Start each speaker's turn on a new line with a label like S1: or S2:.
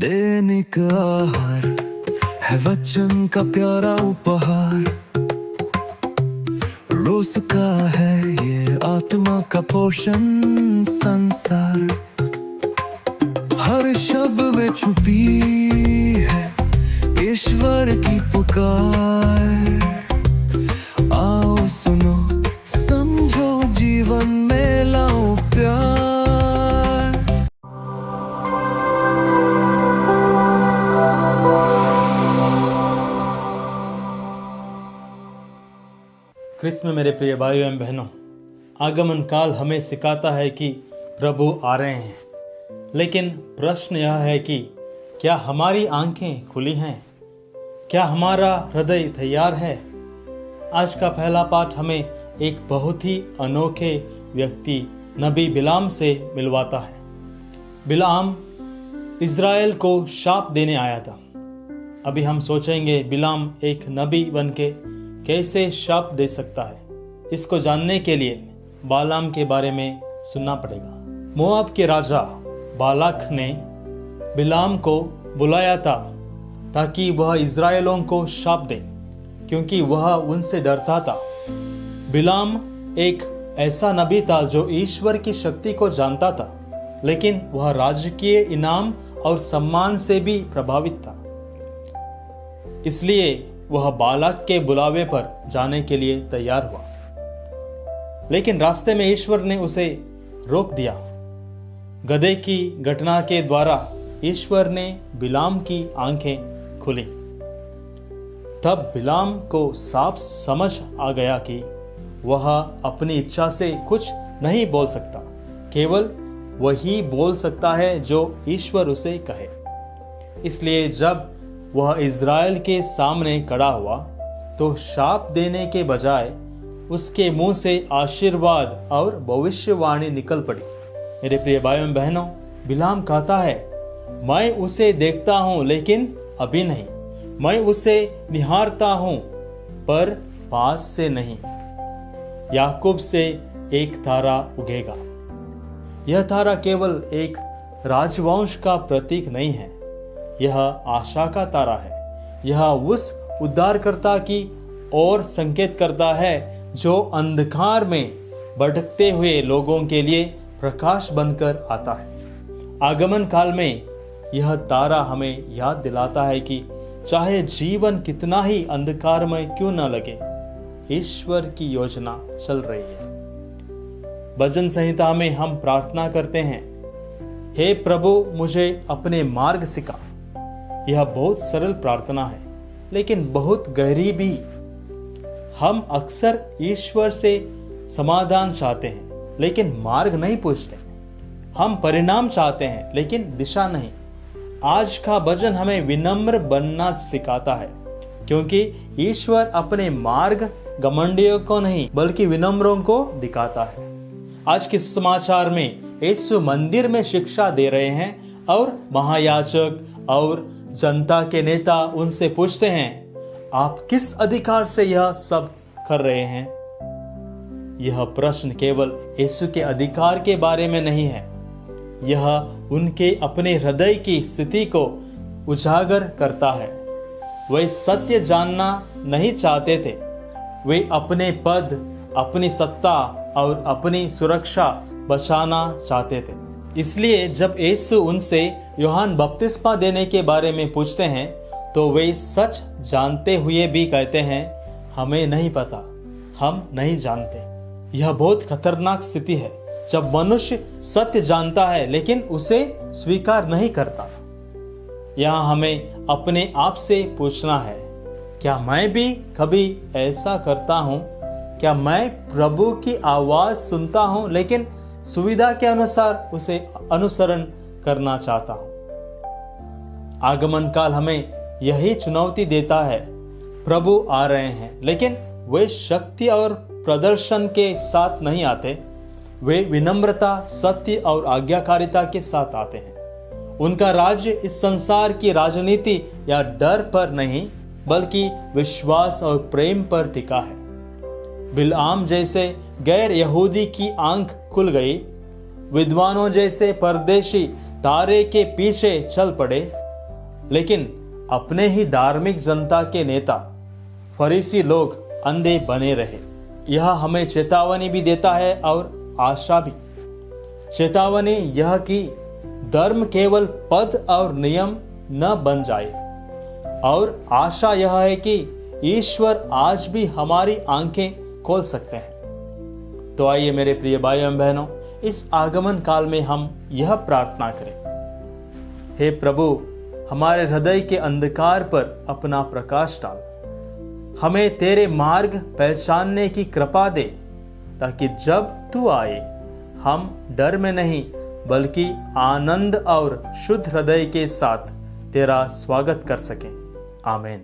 S1: दैनिक आहार है वचन का प्यारा उपहार। रोज का है ये आत्मा का पोषण संसार। हर शब्द में छुपी है ईश्वर की पुकार। आओ सुनो समझो जीवन में लाओ प्यार।
S2: क्रिस्त में मेरे प्रिय भाइयों एवं बहनों, आगमन काल हमें सिखाता है कि प्रभु आ रहे हैं, लेकिन प्रश्न यह है कि क्या हमारी आंखें खुली हैं? क्या हमारा हृदय तैयार है? आज का पहला पाठ हमें एक बहुत ही अनोखे व्यक्ति नबी बिलाम से मिलवाता है। बिलाम इज़राइल को शाप देने आया था। अभी हम सोचेंगे बिलाम एक नबी बनके कैसे शाप दे सकता है। इसको जानने के लिए बालाम के बारे में सुनना पड़ेगा। मोआब के राजा बालाक ने बिलाम को बुलाया था ताकि वह इज़राइलों को शाप दे, क्योंकि वह उनसे डरता था। बिलाम एक ऐसा नबी था जो ईश्वर की शक्ति को जानता था, लेकिन वह राजकीय इनाम और सम्मान से भी प्रभावित था। इसलिए वह बालाक के बुलावे पर जाने के लिए तैयार हुआ, लेकिन रास्ते में ईश्वर ने उसे रोक दिया। गधे की घटना के द्वारा ईश्वर ने बिलाम की आंखें खुली। तब बिलाम को साफ समझ आ गया कि वह अपनी इच्छा से कुछ नहीं बोल सकता, केवल वही बोल सकता है जो ईश्वर उसे कहे। इसलिए जब वह इज़राइल के सामने खड़ा हुआ तो शाप देने के बजाय उसके मुंह से आशीर्वाद और भविष्यवाणी निकल पड़ी। मेरे प्रिय भाइयों बहनों, बिलाम कहता है, मैं उसे देखता हूं लेकिन अभी नहीं, मैं उसे निहारता हूं पर पास से नहीं। याकूब से एक तारा उगेगा। यह तारा केवल एक राजवंश का प्रतीक नहीं है, यह आशा का तारा है। यह उस उद्धारकर्ता की ओर संकेत करता है जो अंधकार में भटकते हुए लोगों के लिए प्रकाश बनकर आता है। आगमन काल में यह तारा हमें याद दिलाता है कि चाहे जीवन कितना ही अंधकारमय क्यों न लगे, ईश्वर की योजना चल रही है। भजन संहिता में हम प्रार्थना करते हैं, हे प्रभु मुझे अपने मार्ग सिखा। यह बहुत सरल प्रार्थना है, लेकिन बहुत गहरी भी। हम अक्सर ईश्वर से समाधान चाहते हैं, लेकिन मार्ग नहीं पूछते। हम परिणाम चाहते हैं, लेकिन दिशा नहीं। आज का भजन हमें विनम्र बनना सिखाता है, क्योंकि ईश्वर अपने मार्ग घमंडियों को नहीं बल्कि विनम्रों को दिखाता है। आज के समाचार में यीशु मंदिर में शिक्षा दे रहे हैं और महायाजक और जनता के नेता उनसे पूछते हैं, आप किस अधिकार से यह सब कर रहे हैं? यह प्रश्न केवल यीशु के अधिकार के बारे में नहीं है, यह उनके अपने हृदय की स्थिति को उजागर करता है। वे सत्य जानना नहीं चाहते थे। वे अपने पद, अपनी सत्ता और अपनी सुरक्षा बचाना चाहते थे। इसलिए जब यीशु उनसे यूहन्ना बपतिस्मा देने के बारे में पूछते हैं तो वे सच जानते हुए भी कहते हैं, हमें नहीं पता, हम नहीं जानते। यह बहुत खतरनाक स्थिति है जब मनुष्य सत्य जानता है लेकिन उसे स्वीकार नहीं करता। यहाँ हमें अपने आप से पूछना है, क्या मैं भी कभी ऐसा करता हूँ? क्या मैं प्रभु की आवाज सुनता हूँ लेकिन सुविधा के अनुसार उसे अनुसरण करना चाहता हूं? आगमन काल हमें यही चुनौती देता है। प्रभु आ रहे हैं, लेकिन वे शक्ति और प्रदर्शन के साथ नहीं आते। वे विनम्रता, सत्य और आज्ञाकारिता के साथ आते हैं। उनका राज्य इस संसार की राजनीति या डर पर नहीं, बल्कि विश्वास और प्रेम पर टिका है। बिलाम जैसे गैर यहूदी की आंख खुल गई, विद्वानों जैसे परदेशी तारे के पीछे चल पड़े, लेकिन अपने ही धार्मिक जनता के नेता फरीसी लोग अंधे बने रहे। यह हमें चेतावनी भी देता है और आशा भी। चेतावनी यह कि धर्म केवल पद और नियम न बन जाए, और आशा यह है कि ईश्वर आज भी हमारी आंखें खोल सकते हैं। तो आइए मेरे प्रिय भाई एवं बहनों, इस आगमन काल में हम यह प्रार्थना करें। हे प्रभु, हमारे हृदय के अंधकार पर अपना प्रकाश डाल, हमें तेरे मार्ग पहचानने की कृपा दे, ताकि जब तू आए हम डर में नहीं बल्कि आनंद और शुद्ध हृदय के साथ तेरा स्वागत कर सकें। आमीन।